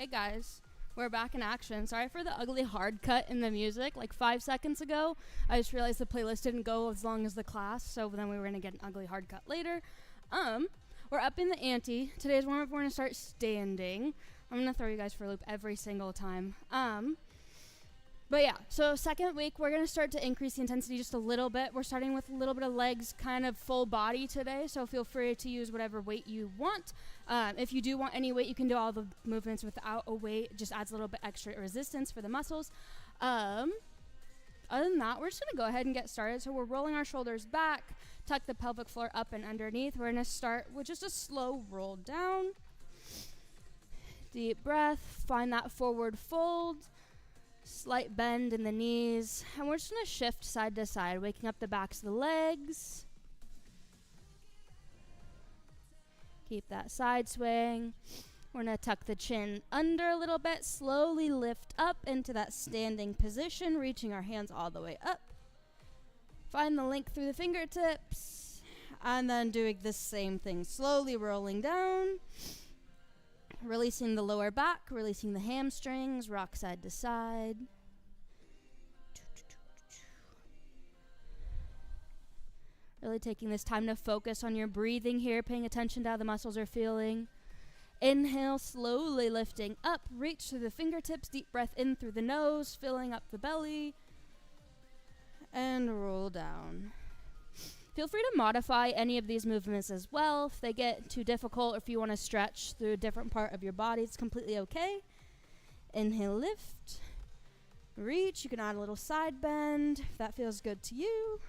Hey guys, we're back in action. Sorry for the ugly hard cut in the music. Like 5 seconds ago, I just realized the playlist didn't go as long as the class, so then we were gonna get an ugly hard cut later. We're up in the ante. Today's warm-up, we're gonna start standing. I'm gonna throw you guys for a loop every single time. But yeah, so second week, we're going to start to increase the intensity just a little bit. We're starting with a little bit of legs, kind of full body today, so feel free to use whatever weight you want. If you do want any weight, you can do all the movements without a weight. It just adds a little bit extra resistance for the muscles. Other than that, we're just going to go ahead and get started. So we're rolling our shoulders back, tuck the pelvic floor up and underneath. We're going to start with just a slow roll down. Deep breath, find that forward fold. Slight bend in the knees, and we're just going to shift side to side, waking up the backs of the legs. Keep that side swing. We're going to tuck the chin under a little bit, slowly lift up into that standing position, reaching our hands all the way up. Find the length through the fingertips, and then doing the same thing, slowly rolling down. Releasing the lower back, releasing the hamstrings, rock side to side. Really taking this time to focus on your breathing here, paying attention to how the muscles are feeling. Inhale, slowly lifting up, reach through the fingertips, deep breath in through the nose, filling up the belly, and roll down. Feel free to modify any of these movements as well. If they get too difficult or if you want to stretch through a different part of your body, it's completely okay. Inhale, lift. Reach. You can add a little side bend if that feels good to you.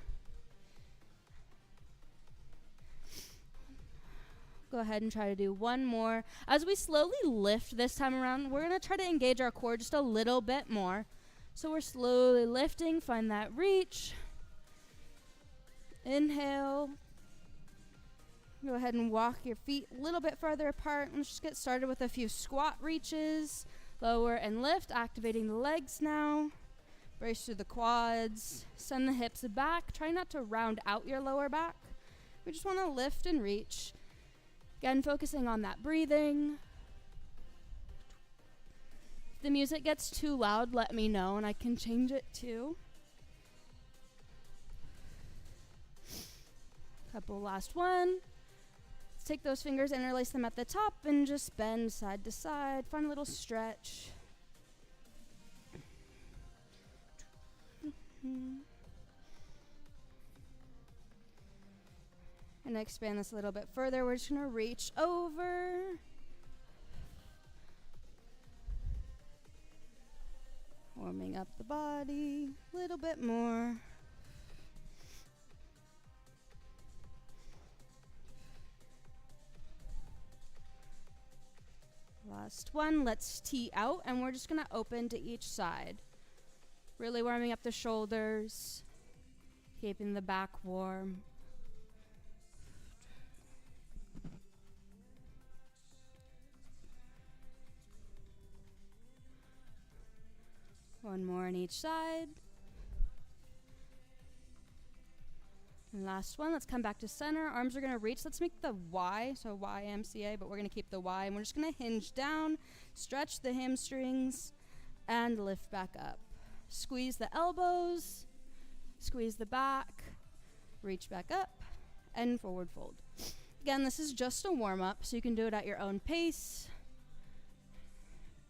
Go ahead and try to do one more. As we slowly lift this time around, we're going to try to engage our core just a little bit more. So we're slowly lifting. Find that reach. Inhale. Go ahead and walk your feet a little bit farther apart. Let's just get started with a few squat reaches. Lower and lift, activating the legs now. Brace through the quads. Send the hips back. Try not to round out your lower back. We just want to lift and reach. Again, focusing on that breathing. If the music gets too loud, let me know and I can change it too. Couple last one. Let's take those fingers, interlace them at the top, and just bend side to side. Find a little stretch. And expand this a little bit further. We're just going to reach over. Warming up the body a little bit more. Last one, let's tee out, and we're just going to open to each side. Really warming up the shoulders, keeping the back warm. One more on each side. And last one, let's come back to center. Arms are going to reach. Let's make the Y, so YMCA, but we're going to keep the Y. And we're just going to hinge down, stretch the hamstrings, and lift back up. Squeeze the elbows, squeeze the back, reach back up, and forward fold. Again, this is just a warm-up, so you can do it at your own pace.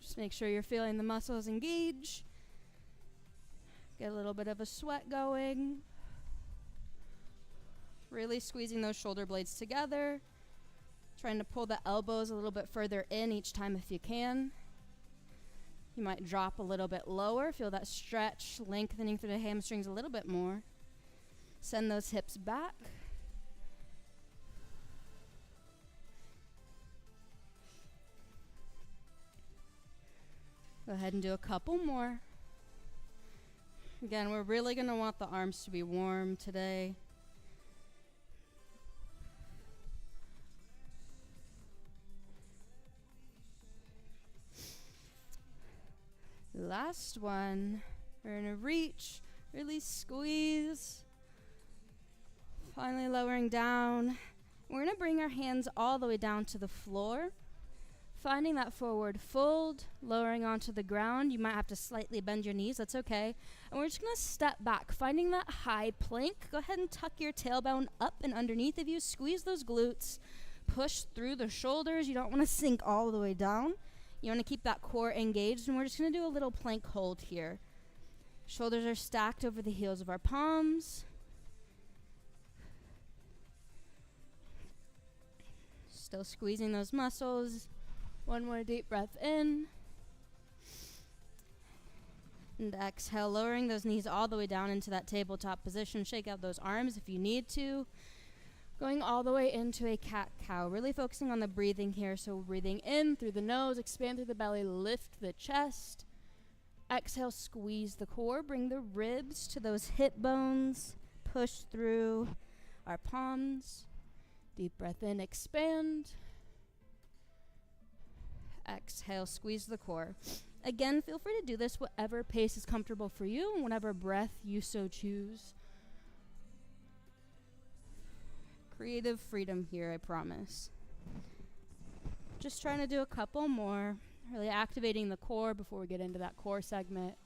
Just make sure you're feeling the muscles engage. Get a little bit of a sweat going. Really squeezing those shoulder blades together. Trying to pull the elbows a little bit further in each time if you can. You might drop a little bit lower. Feel that stretch, lengthening through the hamstrings a little bit more. Send those hips back. Go ahead and do a couple more. Again, we're really going to want the arms to be warm today. Last one. We're going to reach, really squeeze. Finally lowering down. We're going to bring our hands all the way down to the floor. Finding that forward fold, lowering onto the ground. You might have to slightly bend your knees, that's okay. And we're just gonna step back, finding that high plank. Go ahead and tuck your tailbone up and underneath of you. Squeeze those glutes, push through the shoulders. You don't wanna sink all the way down. You wanna keep that core engaged, and we're just gonna do a little plank hold here. Shoulders are stacked over the heels of our palms. Still squeezing those muscles. One more deep breath in. And exhale, lowering those knees all the way down into that tabletop position. Shake out those arms if you need to. Going all the way into a cat-cow. Really focusing on the breathing here. So breathing in through the nose, expand through the belly, lift the chest. Exhale, squeeze the core. Bring the ribs to those hip bones. Push through our palms. Deep breath in, expand. Exhale, squeeze the core. Again, feel free to do this whatever pace is comfortable for you and whatever breath you so choose. Creative freedom here, I promise. Just trying to do a couple more. Really activating the core before we get into that core segment.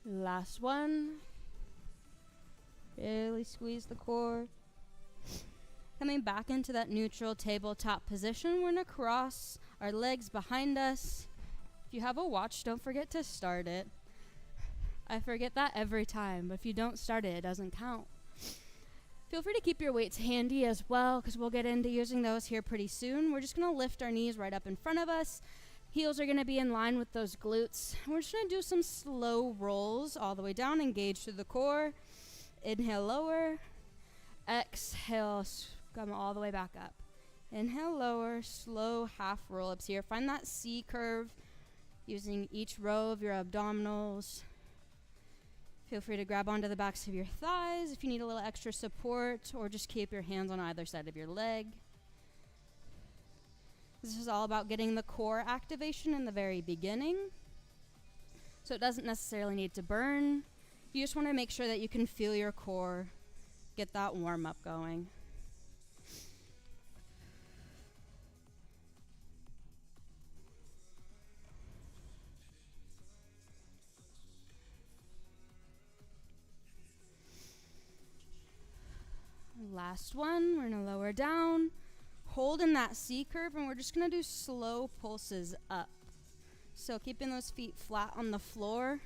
Last one. Really squeeze the core. Coming back into that neutral tabletop position. We're going to cross our legs behind us. If you have a watch, don't forget to start it. I forget that every time, but if you don't start it, it doesn't count. Feel free to keep your weights handy as well, because we'll get into using those here pretty soon. We're just going to lift our knees right up in front of us. Heels are going to be in line with those glutes. We're just going to do some slow rolls all the way down, engage through the core. Inhale, lower. Exhale, come all the way back up. Inhale, lower. Slow half roll-ups here. Find that C curve using each row of your abdominals. Feel free to grab onto the backs of your thighs if you need a little extra support, or just keep your hands on either side of your leg. This is all about getting the core activation in the very beginning. So it doesn't necessarily need to burn. You just want to make sure that you can feel your core, get that warm up going. Last one, we're going to lower down, hold in that C curve, and we're just going to do slow pulses up. So keeping those feet flat on the floor.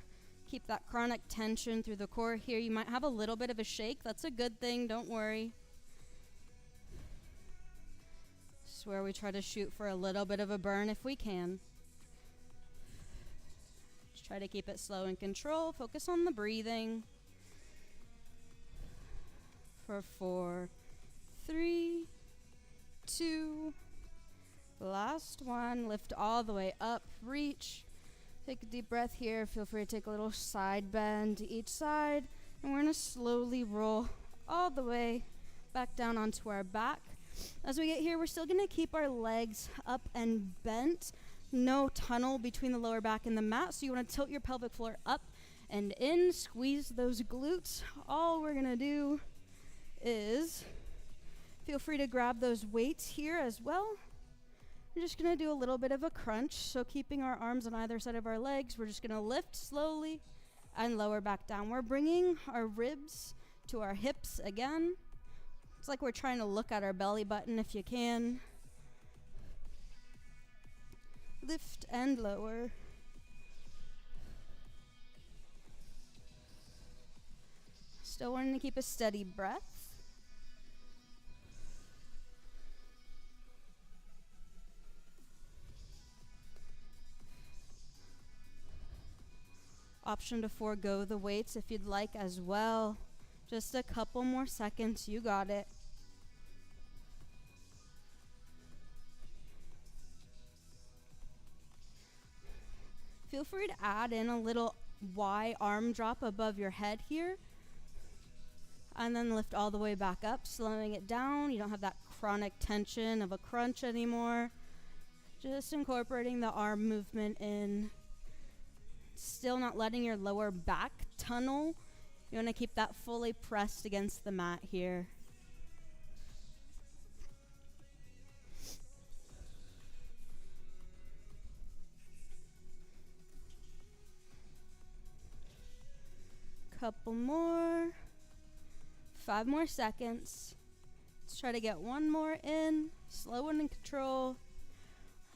Keep that chronic tension through the core here. You might have a little bit of a shake. That's a good thing. Don't worry. This is where we try to shoot for a little bit of a burn if we can. Just try to keep it slow and control. Focus on the breathing. For 4, 3, 2. Last one. Lift all the way up. Reach. Take a deep breath here. Feel free to take a little side bend to each side. And we're going to slowly roll all the way back down onto our back. As we get here, we're still going to keep our legs up and bent. No tunnel between the lower back and the mat. So you want to tilt your pelvic floor up and in. Squeeze those glutes. All we're going to do is feel free to grab those weights here as well. We're just going to do a little bit of a crunch. So keeping our arms on either side of our legs, we're just going to lift slowly and lower back down. We're bringing our ribs to our hips again. It's like we're trying to look at our belly button if you can. Lift and lower. Still wanting to keep a steady breath. Option to forego the weights if you'd like as well. Just a couple more seconds. You got it. Feel free to add in a little Y arm drop above your head here. And then lift all the way back up, slowing it down. You don't have that chronic tension of a crunch anymore. Just incorporating the arm movement in. Still not letting your lower back tunnel. You want to keep that fully pressed against the mat here. Couple more. 5 more seconds. Let's try to get one more in. Slow and in control.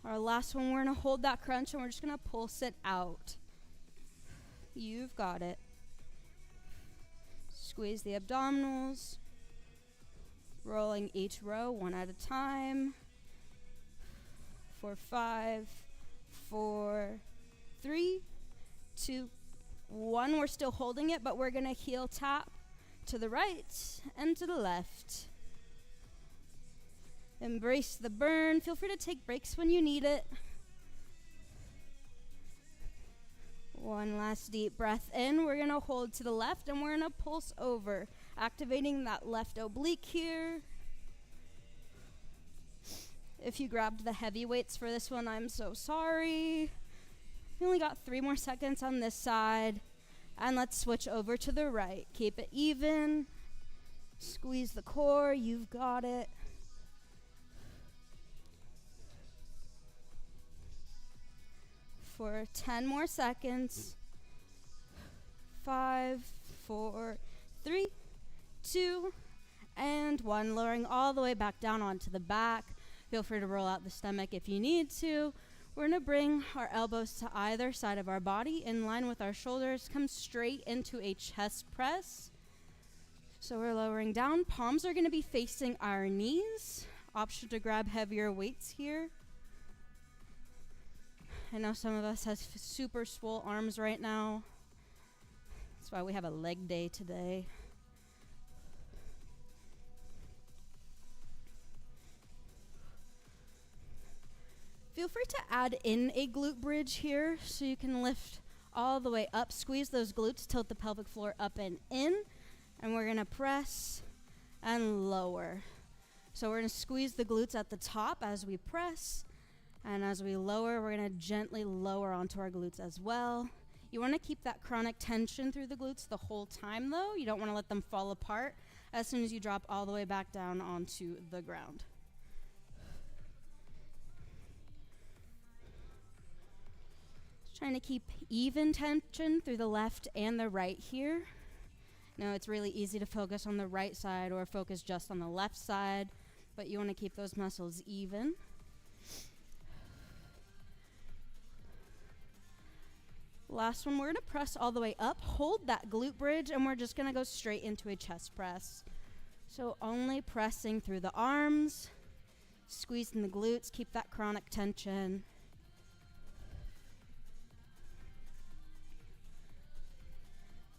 Our last one, we're going to hold that crunch and we're just going to pulse it out. You've got it. Squeeze the abdominals. Rolling each row one at a time. For 5, 4, 3, 2, 1. We're still holding it, but we're going to heel tap to the right and to the left. Embrace the burn. Feel free to take breaks when you need it. One last deep breath in. We're going to hold to the left and we're going to pulse over, activating that left oblique here. If you grabbed the heavy weights for this one, I'm so sorry. We only got 3 more seconds on this side. And let's switch over to the right. Keep it even. Squeeze the core. You've got it. For 10 more seconds. 5, 4, 3, 2, and 1. Lowering all the way back down onto the back. Feel free to roll out the stomach if you need to. We're going to bring our elbows to either side of our body in line with our shoulders. Come straight into a chest press. So we're lowering down. Palms are going to be facing our knees. Option to grab heavier weights here. I know some of us have super swole arms right now. That's why we have a leg day today. Feel free to add in a glute bridge here so you can lift all the way up. Squeeze those glutes, tilt the pelvic floor up and in. And we're going to press and lower. So we're going to squeeze the glutes at the top as we press. And as we lower, we're going to gently lower onto our glutes as well. You want to keep that chronic tension through the glutes the whole time, though. You don't want to let them fall apart as soon as you drop all the way back down onto the ground. Just trying to keep even tension through the left and the right here. Now, it's really easy to focus on the right side or focus just on the left side, but you want to keep those muscles even. Last one, we're going to press all the way up, hold that glute bridge, and we're just going to go straight into a chest press. So only pressing through the arms, squeezing the glutes, keep that chronic tension.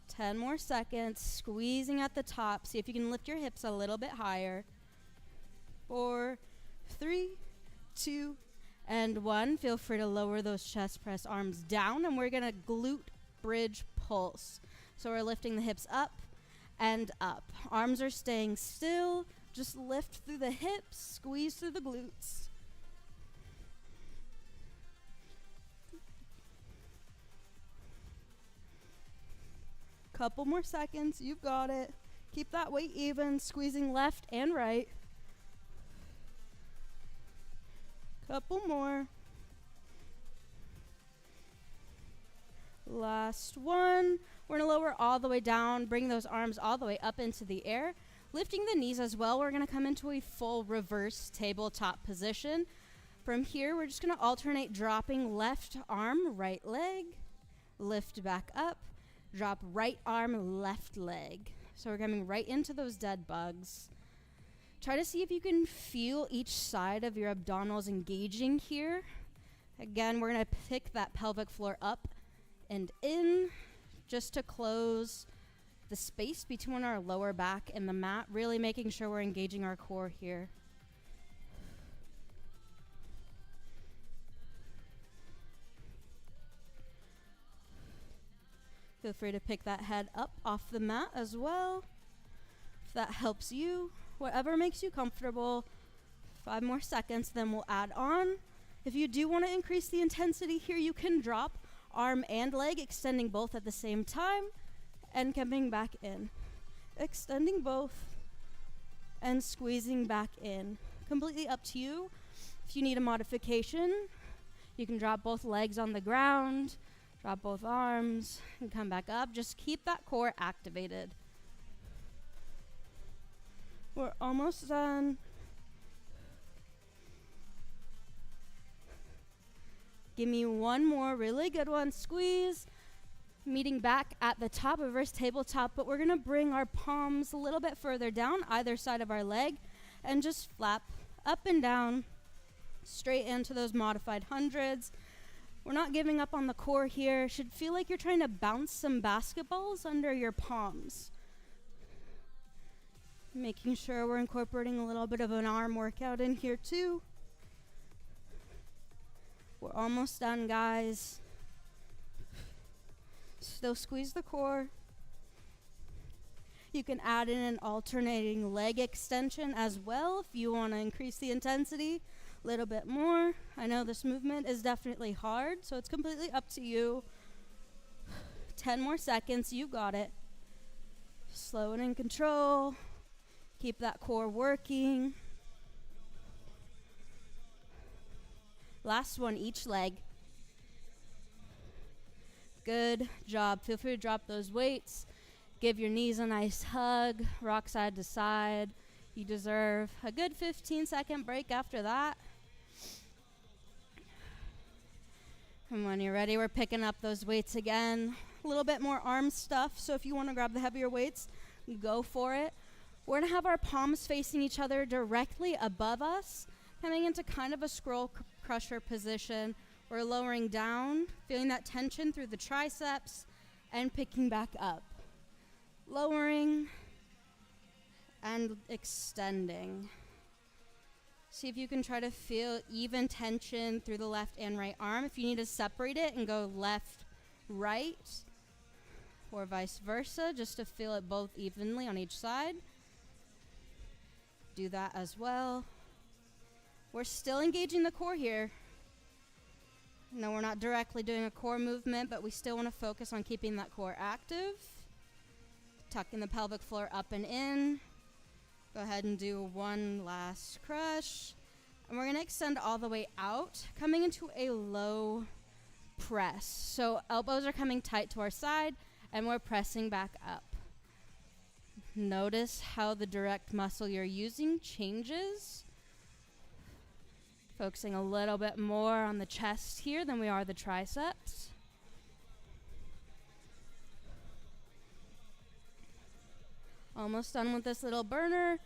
Ten more seconds, squeezing at the top. See if you can lift your hips a little bit higher. 4, 3, 2, and 1. Feel free to lower those chest press arms down, and we're going to glute bridge pulse. So we're lifting the hips up and up. Arms are staying still. Just lift through the hips, squeeze through the glutes. Couple more seconds. You've got it. Keep that weight even, squeezing left and right. Couple more. Last one. We're going to lower all the way down, bring those arms all the way up into the air. Lifting the knees as well, we're going to come into a full reverse tabletop position. From here, we're just going to alternate dropping left arm, right leg, lift back up, drop right arm, left leg. So we're coming right into those dead bugs. Try to see if you can feel each side of your abdominals engaging here. Again, we're going to pick that pelvic floor up and in just to close the space between our lower back and the mat, really making sure we're engaging our core here. Feel free to pick that head up off the mat as well, if that helps you. Whatever makes you comfortable. 5 more seconds, then we'll add on. If you do want to increase the intensity here, you can drop arm and leg, extending both at the same time. and coming back in. Extending both and squeezing back in. Completely up to you. If you need a modification, you can drop both legs on the ground, drop both arms, and come back up. Just keep that core activated. We're almost done. Give me one more really good one. Squeeze. Meeting back at the top, reverse tabletop, but we're gonna bring our palms a little bit further down either side of our leg and just flap up and down straight into those modified hundreds. We're not giving up on the core here. Should feel like you're trying to bounce some basketballs under your palms. Making sure we're incorporating a little bit of an arm workout in here too. We're almost done, guys. Still squeeze the core. You can add in an alternating leg extension as well if you want to increase the intensity a little bit more. I know this movement is definitely hard, so it's completely up to you. 10 more seconds, you got it. Slow and in control. Keep that core working. Last one, each leg. Good job. Feel free to drop those weights. Give your knees a nice hug. Rock side to side. You deserve a good 15-second break after that. And when you're ready, we're picking up those weights again. A little bit more arm stuff, so if you want to grab the heavier weights, go for it. We're going to have our palms facing each other directly above us, coming into kind of a scroll crusher position. We're lowering down, feeling that tension through the triceps, and picking back up. Lowering and extending. See if you can try to feel even tension through the left and right arm. If you need to separate it and go left, right, or vice versa, just to feel it both evenly on each side. Do that as well. We're still engaging the core here. No, we're not directly doing a core movement, but we still want to focus on keeping that core active. Tucking the pelvic floor up and in. Go ahead and do one last crush. And we're going to extend all the way out, coming into a low press. So elbows are coming tight to our side, and we're pressing back up. Notice how the direct muscle you're using changes. Focusing a little bit more on the chest here than we are the triceps. Almost done with this little burner.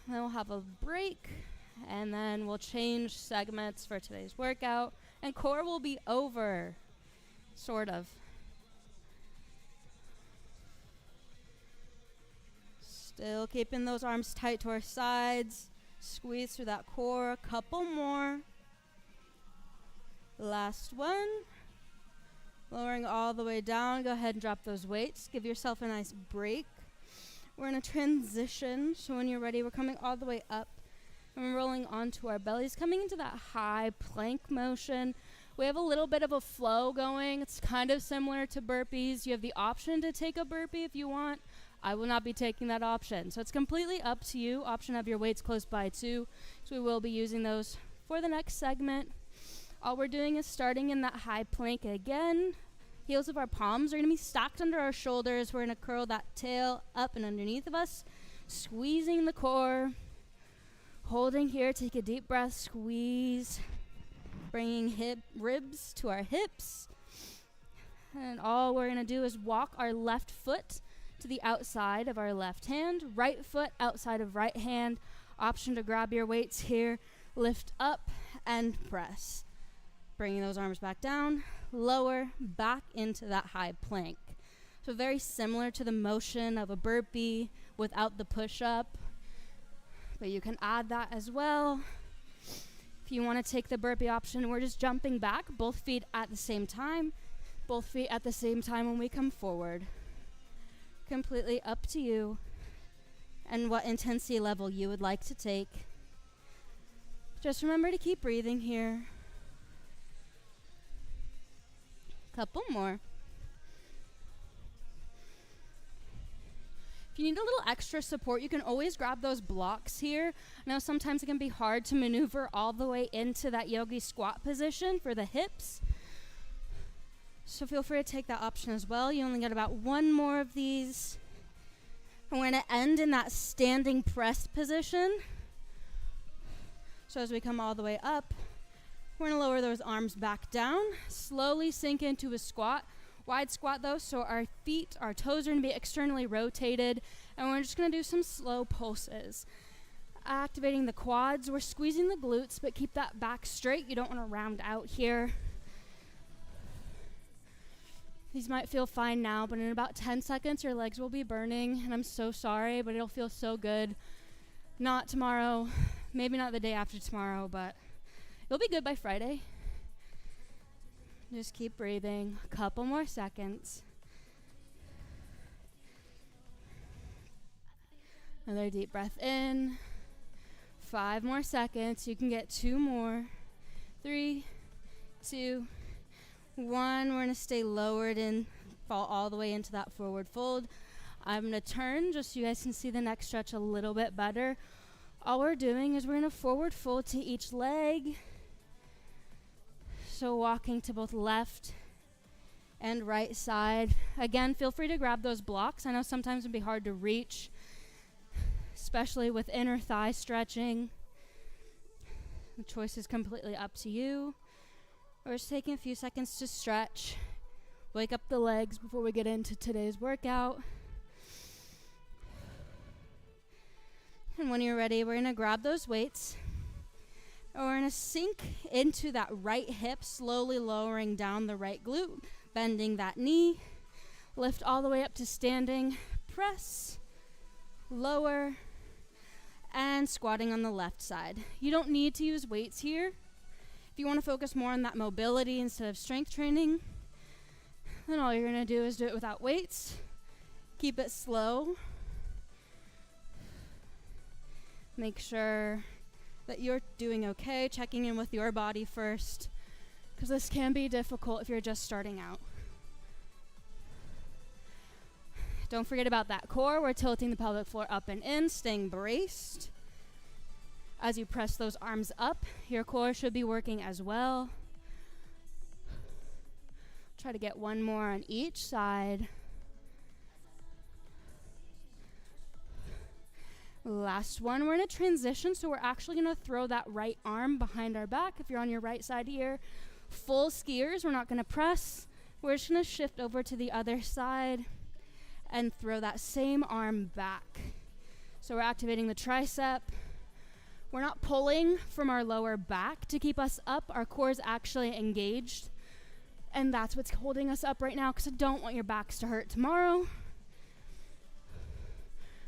Then we'll have a break, and then we'll change segments for today's workout, and core will be over, sort of. Still keeping those arms tight to our sides. Squeeze through that core. A couple more. Last one. Lowering all the way down. Go ahead and drop those weights. Give yourself a nice break. We're in a transition, so when you're ready, we're coming all the way up and we're rolling onto our bellies, coming into that high plank motion. We have a little bit of a flow going. It's kind of similar to burpees. You have the option to take a burpee if you want. I will not be taking that option. So it's completely up to you. Option of your weights close by too. So we will be using those for the next segment. All we're doing is starting in that high plank again. Heels of our palms are going to be stacked under our shoulders. We're going to curl that tail up and underneath of us, squeezing the core. Holding here, take a deep breath, squeeze. Bringing ribs to our hips. And all we're going to do is walk our left foot to the outside of our left hand. Right foot outside of right hand. Option to grab your weights here. Lift up and press. Bringing those arms back down, lower, back into that high plank. So very similar to the motion of a burpee without the push-up. But you can add that as well. If you want to take the burpee option, we're just jumping back, both feet at the same time. Both feet at the same time when we come forward. Completely up to you and what intensity level you would like to take. Just remember to keep breathing here. Couple more. If you need a little extra support, you can always grab those blocks here. I know sometimes it can be hard to maneuver all the way into that yogi squat position for the hips. So feel free to take that option as well. You only got about one more of these. And we're going to end in that standing press position. So as we come all the way up, we're going to lower those arms back down, slowly sink into a squat. Wide squat though, so our feet, our toes are going to be externally rotated, and we're just going to do some slow pulses. Activating the quads, we're squeezing the glutes, but keep that back straight. You don't want to round out here. These might feel fine now, but in about 10 seconds, your legs will be burning, and I'm so sorry, but it'll feel so good. Not tomorrow, maybe not the day after tomorrow, but it'll be good by Friday. Just keep breathing. A couple more seconds. Another deep breath in. 5 more seconds. You can get 2 more. 3, 2, 1. We're going to stay lowered and fall all the way into that forward fold. I'm going to turn just so you guys can see the neck stretch a little bit better. All we're doing is we're going to forward fold to each leg. So walking to both left and right side. Again, feel free to grab those blocks. I know sometimes it can be hard to reach, especially with inner thigh stretching. The choice is completely up to you. We're just taking a few seconds to stretch, wake up the legs before we get into today's workout. And when you're ready, we're going to grab those weights. And we're going to sink into that right hip, slowly lowering down the right glute, bending that knee, lift all the way up to standing, press, lower, and squatting on the left side. You don't need to use weights here. If you want to focus more on that mobility instead of strength training, then all you're going to do is do it without weights. Keep it slow. Make sure that you're doing okay, checking in with your body first, because this can be difficult if you're just starting out. Don't forget about that core. We're tilting the pelvic floor up and in, staying braced. As you press those arms up, your core should be working as well. Try to get one more on each side. Last one, we're going to transition, so we're actually going to throw that right arm behind our back. If you're on your right side here, full skiers, we're not going to press. We're just going to shift over to the other side and throw that same arm back. So we're activating the tricep. We're not pulling from our lower back to keep us up. Our core is actually engaged, and that's what's holding us up right now, because I don't want your backs to hurt tomorrow.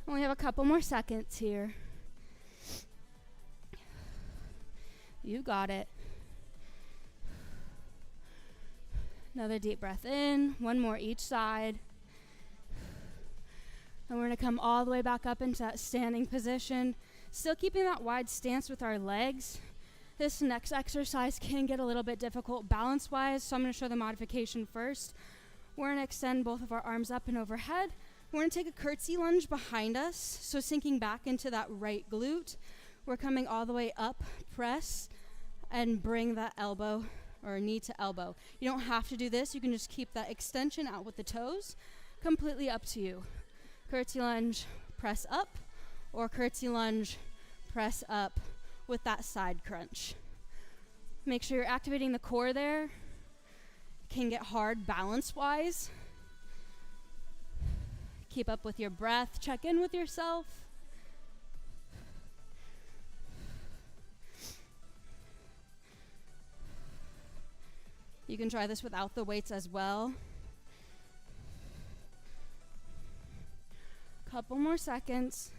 Only have a couple more seconds here. You got it. Another deep breath in. One more each side. And we're going to come all the way back up into that standing position. Still keeping that wide stance with our legs. This next exercise can get a little bit difficult balance-wise, so I'm going to show the modification first. We're going to extend both of our arms up and overhead. We're going to take a curtsy lunge behind us, so sinking back into that right glute. We're coming all the way up, press, and bring that elbow or knee to elbow. You don't have to do this. You can just keep that extension out with the toes. Completely up to you. Curtsy lunge, press up, or curtsy lunge, press up with that side crunch. Make sure you're activating the core there. It can get hard balance-wise. Keep up with your breath. Check in with yourself. You can try this without the weights as well. Couple more seconds.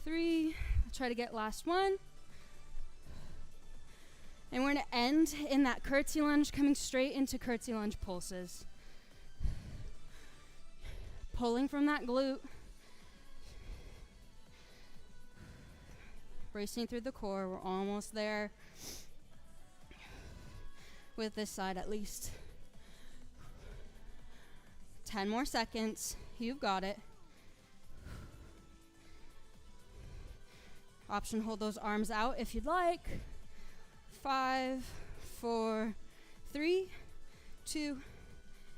3. I'll try to get last one. And we're going to end in that curtsy lunge, coming straight into curtsy lunge pulses. Pulling from that glute. Bracing through the core. We're almost there. With this side at least. 10 more seconds. You've got it. Option, hold those arms out if you'd like. 5, 4, 3, 2,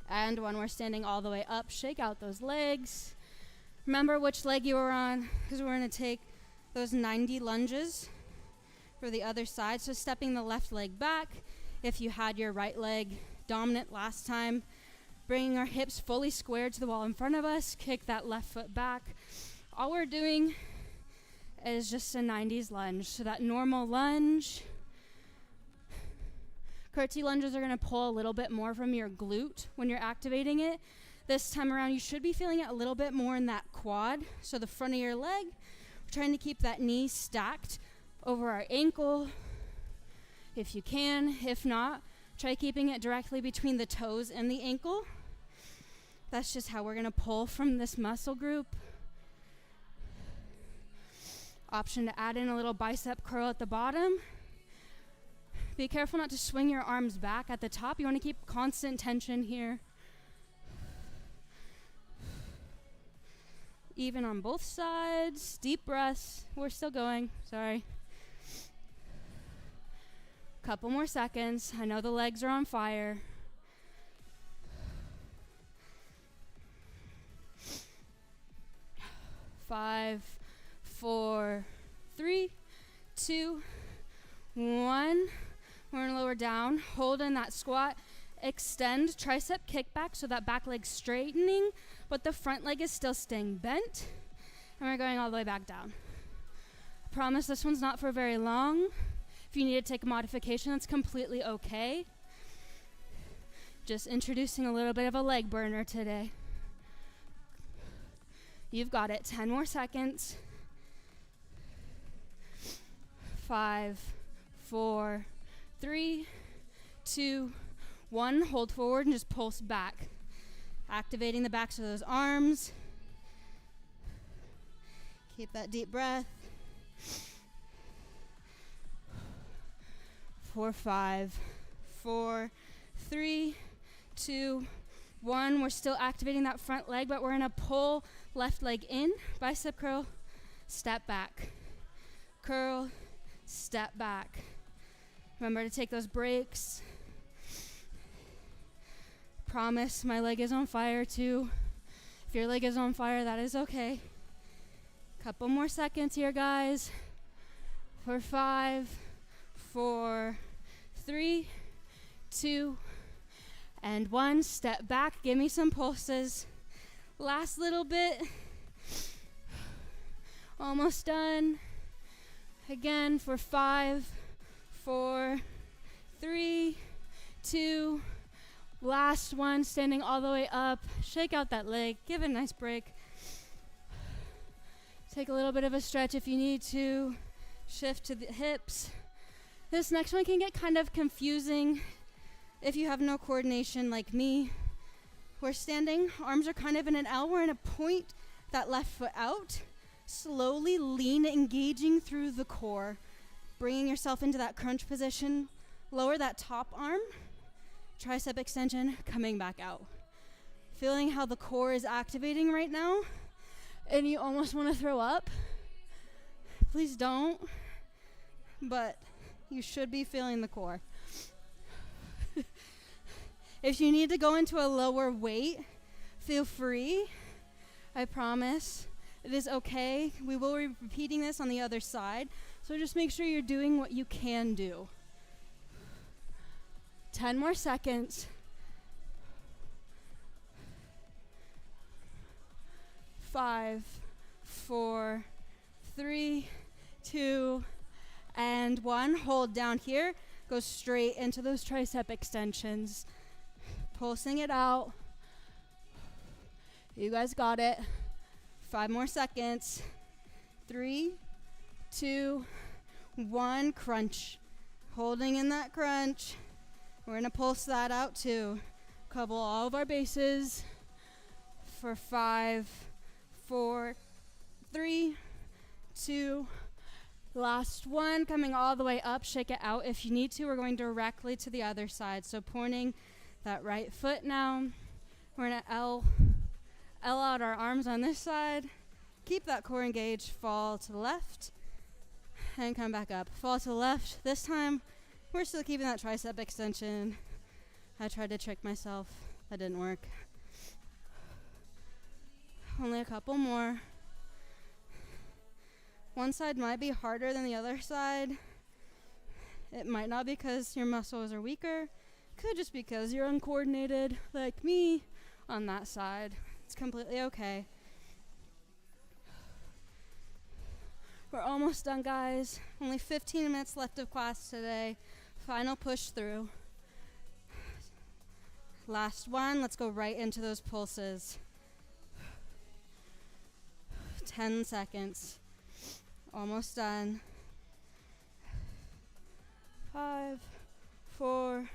and 1. We're standing all the way up. Shake out those legs. Remember which leg you were on, because we're going to take those 90 lunges for the other side. So stepping the left leg back. If you had your right leg dominant last time, bringing our hips fully squared to the wall in front of us. Kick that left foot back. All we're doing is just a 90s lunge. So that normal lunge. Curtsy lunges are going to pull a little bit more from your glute when you're activating it. This time around, you should be feeling it a little bit more in that quad. So the front of your leg, we're trying to keep that knee stacked over our ankle if you can. If not, try keeping it directly between the toes and the ankle. That's just how we're going to pull from this muscle group. Option to add in a little bicep curl at the bottom. Be careful not to swing your arms back at the top. You want to keep constant tension here. Even on both sides. Deep breaths. We're still going. Sorry. Couple more seconds. I know the legs are on fire. Five, 4, 3, 2, 1. We're going to lower down. Hold in that squat. Extend tricep kickback so that back leg's straightening, but the front leg is still staying bent. And we're going all the way back down. I promise this one's not for very long. If you need to take a modification, that's completely okay. Just introducing a little bit of a leg burner today. You've got it. 10 more seconds. 5, 4, 3, 2, 1. Hold forward and just pulse back. Activating the backs of those arms. Keep that deep breath. 4, 5, 4, 3, 2, 1. We're still activating that front leg, but we're going to pull left leg in. Bicep curl, step back. Curl, step back. Remember to take those breaks. Promise my leg is on fire too. If your leg is on fire, that is okay. Couple more seconds here, guys. For 5, 4, 3, 2, and 1. Step back. Give me some pulses. Last little bit. Almost done. Again for 5, 4, 3, 2. Last one. Standing all the way up. Shake out that leg. Give it a nice break. Take a little bit of a stretch if you need to. Shift to the hips. This next one can get kind of confusing if you have no coordination like me. We're standing, arms are kind of in an L. We're going to point that left foot out. Slowly lean, engaging through the core. Bringing yourself into that crunch position. Lower that top arm. Tricep extension, coming back out. Feeling how the core is activating right now. And you almost want to throw up. Please don't. But you should be feeling the core. If you need to go into a lower weight, feel free. I promise. It is okay. We will be repeating this on the other side. So just make sure you're doing what you can do. 10 more seconds. 5, 4, 3, 2, and 1. Hold down here. Go straight into those tricep extensions. Pulsing it out. You guys got it. 5 more seconds. 3, 2, 1. Crunch. Holding in that crunch. We're going to pulse that out too. Cover all of our bases for 5, 4, 3, 2. Last one, coming all the way up. Shake it out if you need to. We're going directly to the other side. So pointing that right foot now. We're in an L. L out our arms on this side. Keep that core engaged. Fall to the left. And come back up. Fall to the left. This time, we're still keeping that tricep extension. I tried to trick myself. That didn't work. Only a couple more. One side might be harder than the other side. It might not because your muscles are weaker. Could just because you're uncoordinated like me on that side. It's completely okay. We're almost done, guys. Only 15 minutes left of class today. Final push through. Last one. Let's go right into those pulses. 10 seconds. Almost done. 5, 4,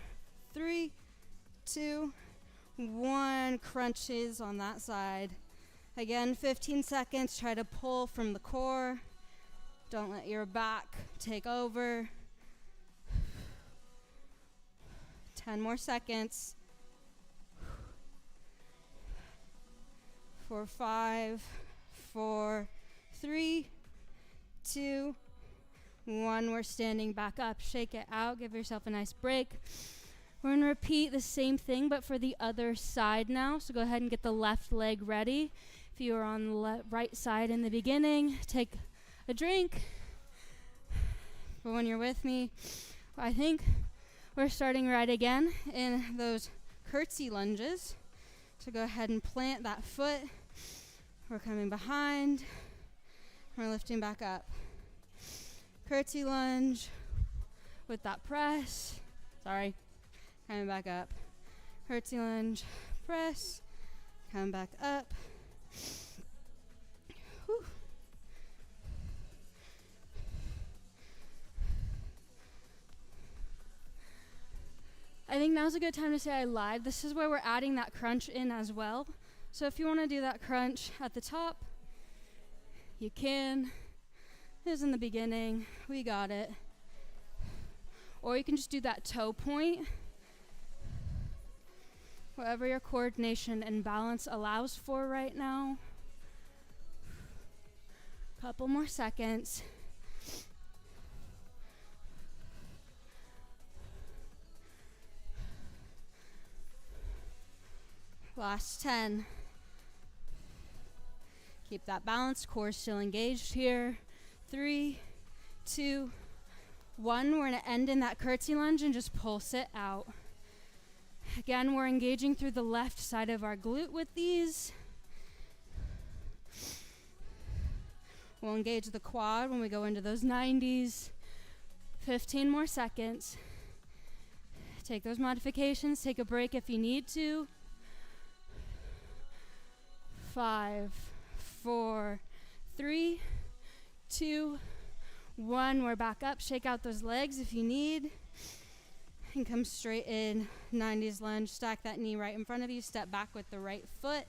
3, 2, 1. Crunches on that side. Again, 15 seconds. Try to pull from the core. Don't let your back take over. 10 more seconds. For 5, 4, 3, 2, 1. We're standing back up. Shake it out. Give yourself a nice break. We're going to repeat the same thing, but for the other side now. So go ahead and get the left leg ready. If you were on the right side in the beginning, take a drink. But when you're with me, I think we're starting right again in those curtsy lunges. So go ahead and plant that foot. We're coming behind. We're lifting back up. Curtsy lunge with that press. Sorry. Coming back up. Curtsy lunge, press. Come back up. Whew. I think now's a good time to say I lied. This is where we're adding that crunch in as well. So if you want to do that crunch at the top, you can. It was in the beginning. We got it. Or you can just do that toe point. Whatever your coordination and balance allows for right now. Couple more seconds. Last 10. Keep that balanced core still engaged here. 3, 2, 1. We're going to end in that curtsy lunge and just pulse it out. Again, we're engaging through the left side of our glute with these. We'll engage the quad when we go into those 90s. 15 more seconds. Take those modifications. Take a break if you need to. 5, 4, 3, 2, 1. We're back up. Shake out those legs if you need. And come straight in. 90s lunge. Stack that knee right in front of you. Step back with the right foot.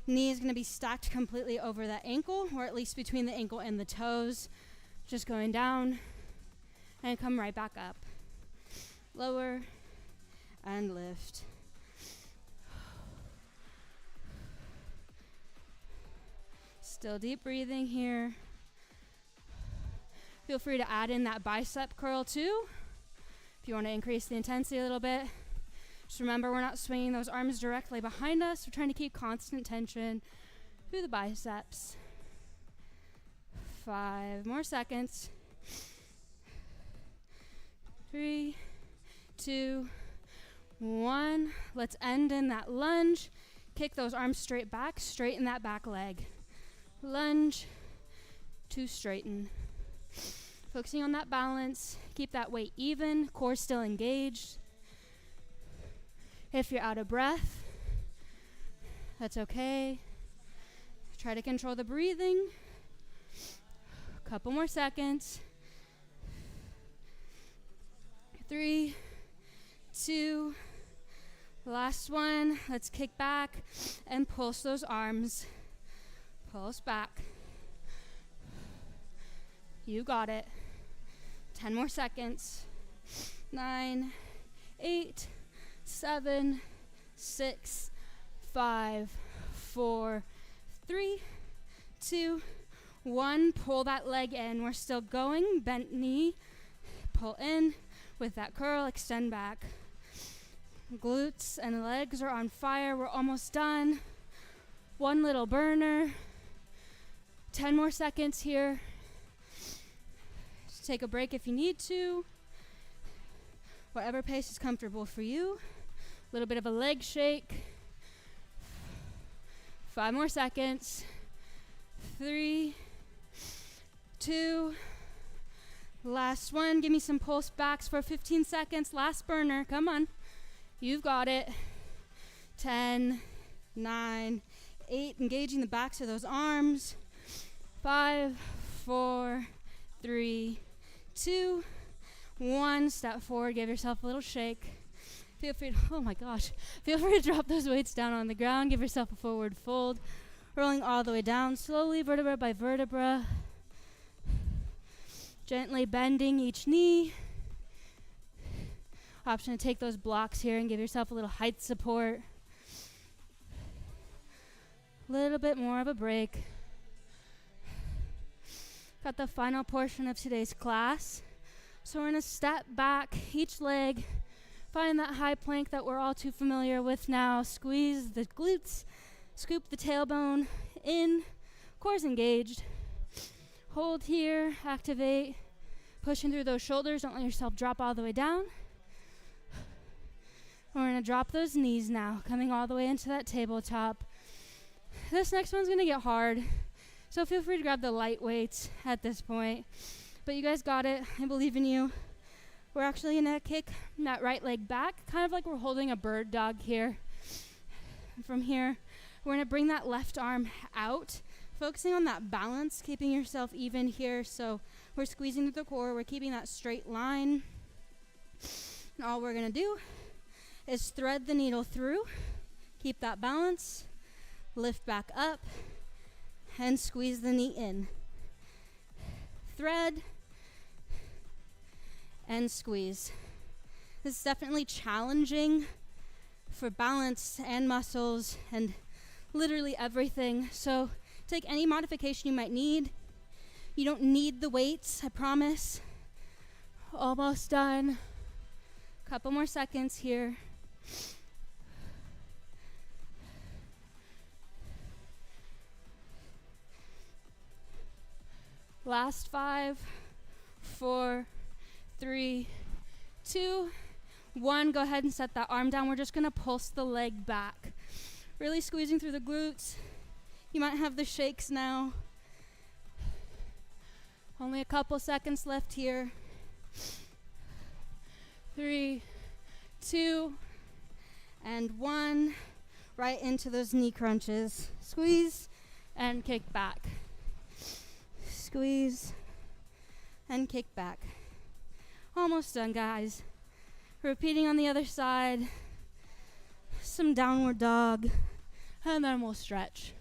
Knee is going to be stacked completely over that ankle, or at least between the ankle and the toes. Just going down. And come right back up. Lower. And lift. Still deep breathing here. Feel free to add in that bicep curl too, if you want to increase the intensity a little bit. Just remember, we're not swinging those arms directly behind us. We're trying to keep constant tension through the biceps. 5 more seconds. 3, 2, 1. Let's end in that lunge. Kick those arms straight back. Straighten that back leg. Lunge to straighten. Focusing on that balance. Keep that weight even. Core still engaged. If you're out of breath, that's okay. Try to control the breathing. Couple more seconds. 3, 2, last one. Let's kick back and pulse those arms. Pulse back. You got it. 10 more seconds. 9, 8, 7, 6, 5, 4, 3, 2, 1. Pull that leg in. We're still going. Bent knee. Pull in with that curl. Extend back. Glutes and legs are on fire. We're almost done. One little burner. 10 more seconds here. Just take a break if you need to. Whatever pace is comfortable for you. A little bit of a leg shake. 5 more seconds. 3, 2, last one. Give me some pulse backs for 15 seconds. Last burner. Come on. You've got it. 10, 9, 8. Engaging the backs of those arms. 5, 4, 3, 2, 1. Step forward. Give yourself a little shake. Feel free to, oh my gosh. Feel free to drop those weights down on the ground. Give yourself a forward fold. Rolling all the way down slowly, vertebra by vertebra. Gently bending each knee. Option to take those blocks here and give yourself a little height support. A little bit more of a break. Got the final portion of today's class. So we're going to step back each leg. Find that high plank that we're all too familiar with now. Squeeze the glutes. Scoop the tailbone in. Core's engaged. Hold here. Activate. Pushing through those shoulders. Don't let yourself drop all the way down. We're going to drop those knees now. Coming all the way into that tabletop. This next one's going to get hard. So feel free to grab the light weights at this point. But you guys got it. I believe in you. We're actually going to kick that right leg back. Kind of like we're holding a bird dog here. From here, we're going to bring that left arm out. Focusing on that balance. Keeping yourself even here. So we're squeezing through the core. We're keeping that straight line. And all we're going to do is thread the needle through. Keep that balance. Lift back up. And squeeze the knee in. Thread. And squeeze. This is definitely challenging for balance and muscles and literally everything. So take any modification you might need. You don't need the weights, I promise. Almost done. Couple more seconds here. Last 5, 4, 3, 2, 1. Go ahead and set that arm down. We're just going to pulse the leg back. Really squeezing through the glutes. You might have the shakes now. Only a couple seconds left here. 3, 2, and 1. Right into those knee crunches. Squeeze and kick back. Squeeze and kick back. Almost done, guys. Repeating on the other side. Some downward dog. And then we'll stretch.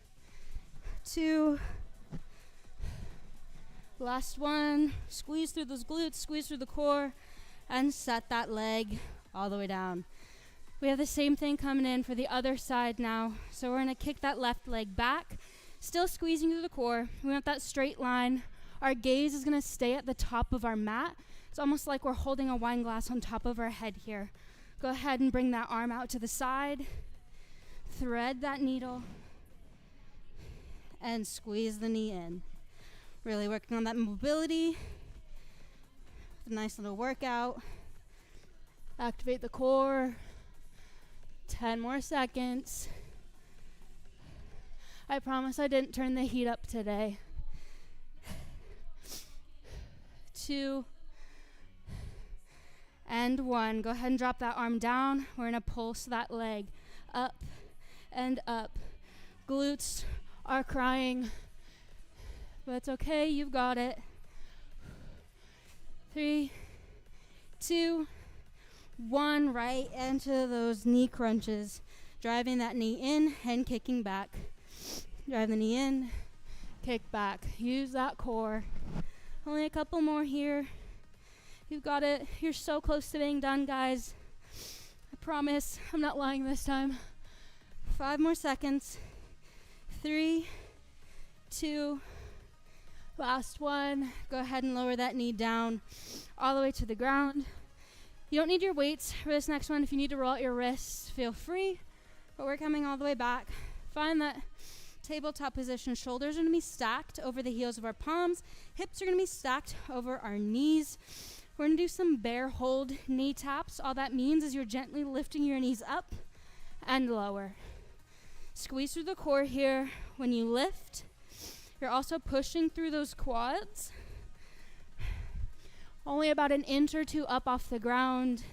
2. Last one. Squeeze through those glutes, squeeze through the core, and set that leg all the way down. We have the same thing coming in for the other side now. So we're going to kick that left leg back. Still squeezing through the core. We want that straight line. Our gaze is going to stay at the top of our mat. It's almost like we're holding a wine glass on top of our head here. Go ahead and bring that arm out to the side. Thread that needle. And squeeze the knee in. Really working on that mobility. A nice little workout. Activate the core. 10 more seconds. I promise I didn't turn the heat up today. 2 and 1. Go ahead and drop that arm down. We're going to pulse that leg up and up. Glutes are crying, but it's okay. You've got it. 3, 2, 1. Right into those knee crunches. Driving that knee in and kicking back. Drive the knee in, kick back. Use that core. Only a couple more here. You've got it. You're so close to being done, guys. I promise. I'm not lying this time. 5 more seconds. 3, 2, last one. Go ahead and lower that knee down all the way to the ground. You don't need your weights for this next one. If you need to roll out your wrists, feel free. But we're coming all the way back. Find that tabletop position. Shoulders are going to be stacked over the heels of our palms. Hips are going to be stacked over our knees. We're going to do some bear hold knee taps. All that means is you're gently lifting your knees up and lower. Squeeze through the core here. When you lift, you're also pushing through those quads. Only about an inch or two up off the ground.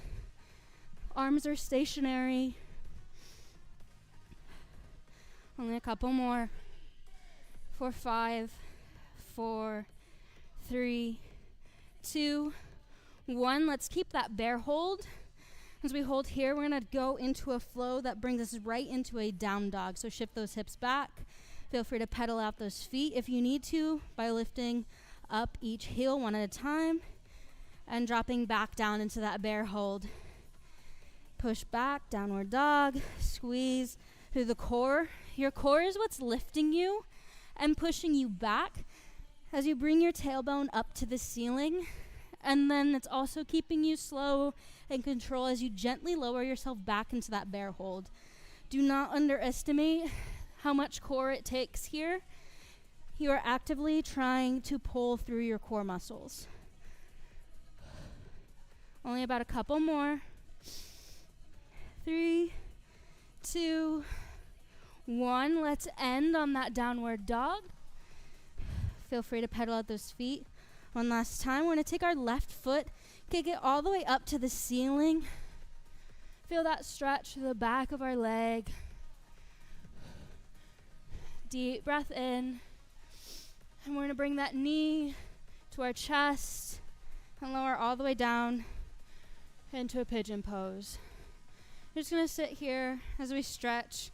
Arms are stationary. Only a couple more. For 5, 4, 3, 2, 1. Let's keep that bear hold. As we hold here, we're going to go into a flow that brings us right into a down dog. So shift those hips back. Feel free to pedal out those feet if you need to by lifting up each heel one at a time and dropping back down into that bear hold. Push back, downward dog, squeeze through the core. Your core is what's lifting you and pushing you back as you bring your tailbone up to the ceiling. And then it's also keeping you slow and control as you gently lower yourself back into that bear hold. Do not underestimate how much core it takes here. You are actively trying to pull through your core muscles. Only about a couple more. 3, 2, 1. Let's end on that downward dog. Feel free to pedal out those feet. One last time. We're going to take our left foot, kick it all the way up to the ceiling. Feel that stretch to the back of our leg. Deep breath in. And we're going to bring that knee to our chest and lower all the way down into a pigeon pose. We're just going to sit here as we stretch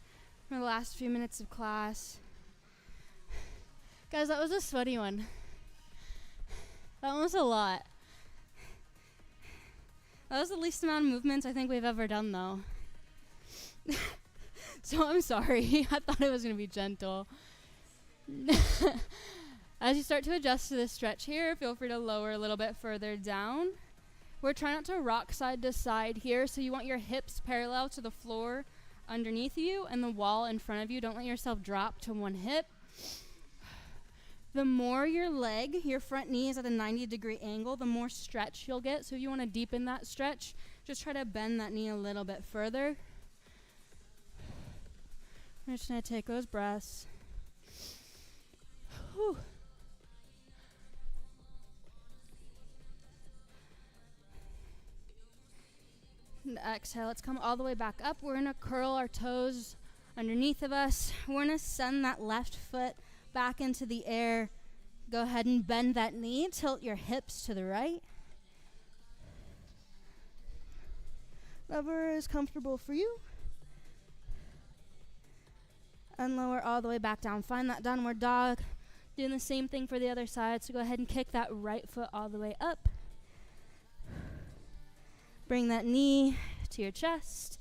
for the last few minutes of class. Guys, that was a sweaty one. That one was a lot. That was the least amount of movements I think we've ever done, though. So I'm sorry. I thought it was going to be gentle. As you start to adjust to this stretch here, feel free to lower a little bit further down. We're trying not to rock side to side here, so you want your hips parallel to the floor underneath you and the wall in front of you. Don't let yourself drop to one hip. The more your leg, your front knee is at a 90-degree angle, the more stretch you'll get. So if you want to deepen that stretch, just try to bend that knee a little bit further. We're just going to take those breaths. Whew. And exhale. Let's come all the way back up. We're going to curl our toes underneath of us. We're going to send that left foot back into the air. Go ahead and bend that knee. Tilt your hips to the right. Whatever is comfortable for you. And lower all the way back down. Find that downward dog. Doing the same thing for the other side. So go ahead and kick that right foot all the way up. Bring that knee to your chest.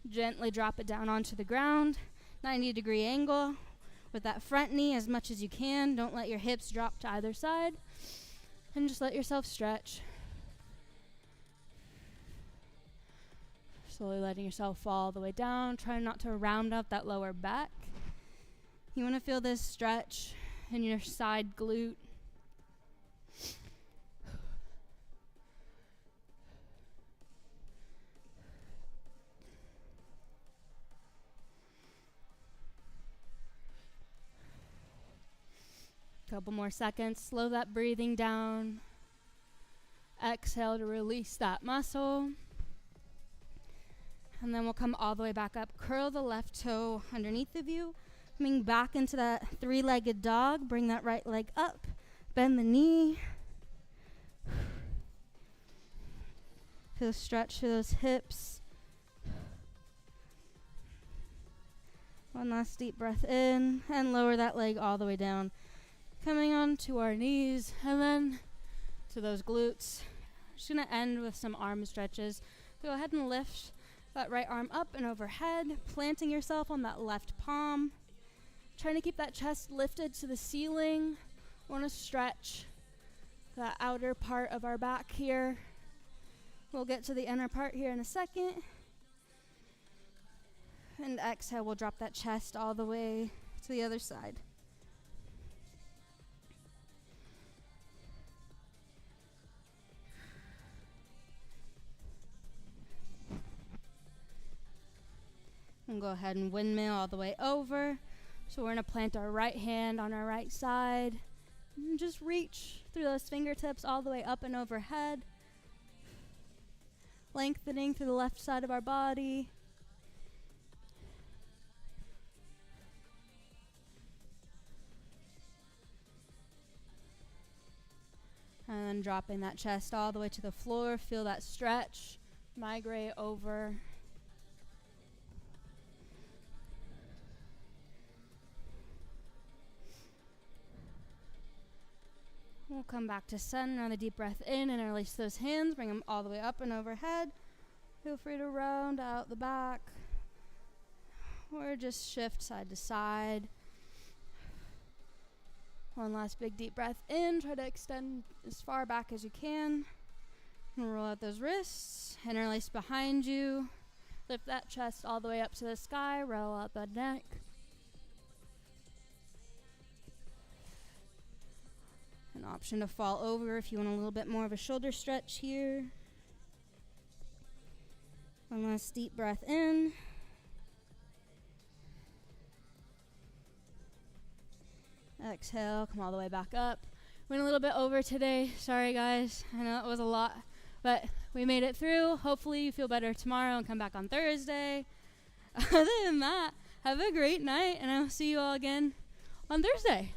Gently drop it down onto the ground. 90-degree angle. With that front knee as much as you can. Don't let your hips drop to either side. And just let yourself stretch. Slowly letting yourself fall all the way down. Try not to round out that lower back. You want to feel this stretch in your side glute. Couple more seconds. Slow that breathing down. Exhale to release that muscle. And then we'll come all the way back up. Curl the left toe underneath of you. Coming back into that three-legged dog. Bring that right leg up. Bend the knee. Feel stretch through those hips. One last deep breath in. And lower that leg all the way down. Coming on to our knees and then to those glutes. Just going to end with some arm stretches. Go ahead and lift that right arm up and overhead, planting yourself on that left palm. Trying to keep that chest lifted to the ceiling. Want to stretch the outer part of our back here. We'll get to the inner part here in a second. And exhale, we'll drop that chest all the way to the other side. And go ahead and windmill all the way over. So we're going to plant our right hand on our right side. And just reach through those fingertips all the way up and overhead. Lengthening through the left side of our body. And then dropping that chest all the way to the floor. Feel that stretch. Migrate over. We'll come back to center on the deep breath in and release those hands. Bring them all the way up and overhead. Feel free to round out the back. Or just shift side to side. One last big deep breath in. Try to extend as far back as you can. And roll out those wrists. Interlace behind you. Lift that chest all the way up to the sky. Roll out the neck. An option to fall over if you want a little bit more of a shoulder stretch here. One last deep breath in. Exhale, come all the way back up. Went a little bit over today. Sorry, guys. I know it was a lot, but we made it through. Hopefully you feel better tomorrow and come back on Thursday. Other than that, have a great night, and I'll see you all again on Thursday.